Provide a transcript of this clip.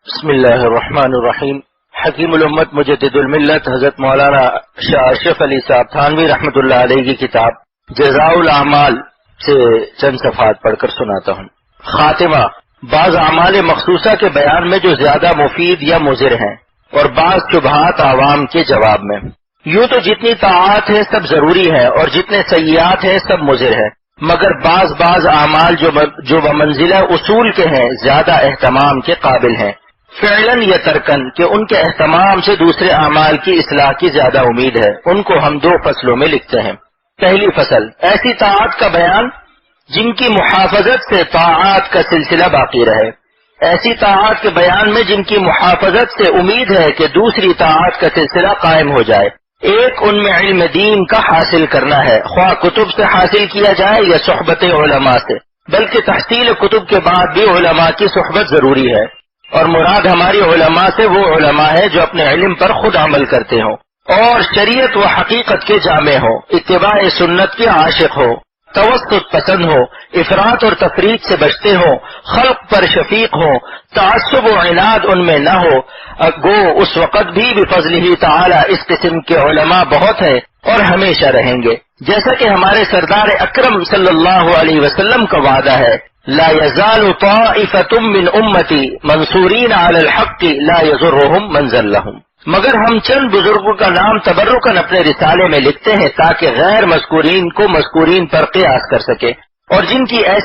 بسم اللہ الرحمن الرحیم۔ حکیم الامت مجدد الملت حضرت مولانا شاہ اشرف علی صاحب تھانوی رحمۃ اللہ علیہ کی کتاب جزاء الاعمال سے چند صفحات پڑھ کر سناتا ہوں۔ خاتمہ: بعض اعمال مخصوصہ کے بیان میں جو زیادہ مفید یا مضر ہیں اور بعض شبہات عوام کے جواب میں۔ یوں تو جتنی طاعات ہیں سب ضروری ہے اور جتنے سیئات ہیں سب مضر ہے، مگر بعض اعمال جو بمنزلہ اصول کے ہیں زیادہ اہتمام کے قابل ہیں، فعلاً یا ترکن، کہ ان کے اہتمام سے دوسرے اعمال کی اصلاح کی زیادہ امید ہے۔ ان کو ہم 2 فصلوں میں لکھتے ہیں۔ پہلی فصل: ایسی طاعات کا بیان جن کی محافظت سے طاعات کا سلسلہ باقی رہے، ایسی طاعات کے بیان میں جن کی محافظت سے امید ہے کہ دوسری طاعات کا سلسلہ قائم ہو جائے۔ ایک ان میں علم دین کا حاصل کرنا ہے، خواہ کتب سے حاصل کیا جائے یا صحبت علماء سے، بلکہ تحصیل کتب کے بعد بھی علماء کی صحبت ضروری ہے، اور مراد ہماری علماء سے وہ علماء ہے جو اپنے علم پر خود عمل کرتے ہوں اور شریعت و حقیقت کے جامع ہوں، اتباع سنت کے عاشق ہو، توسط پسند ہو، افراط اور تفریط سے بچتے ہوں، خلق پر شفیق ہوں، تعصب و عناد ان میں نہ ہو۔ گو اس وقت بھی بفضلہ تعالی اس قسم کے علماء بہت ہیں اور ہمیشہ رہیں گے، جیسا کہ ہمارے سردار اکرم صلی اللہ علیہ وسلم کا وعدہ ہے: لا يزال طائفة من امتی منصورین علی الحق لا يضرهم من ضلهم۔ مگر ہم چند بزرگوں کا نام تبرکاً اپنے رسالے میں لکھتے ہیں تاکہ غیر مذکورین کو مذکورین پر قیاس کر سکے، اور جن کی ایسی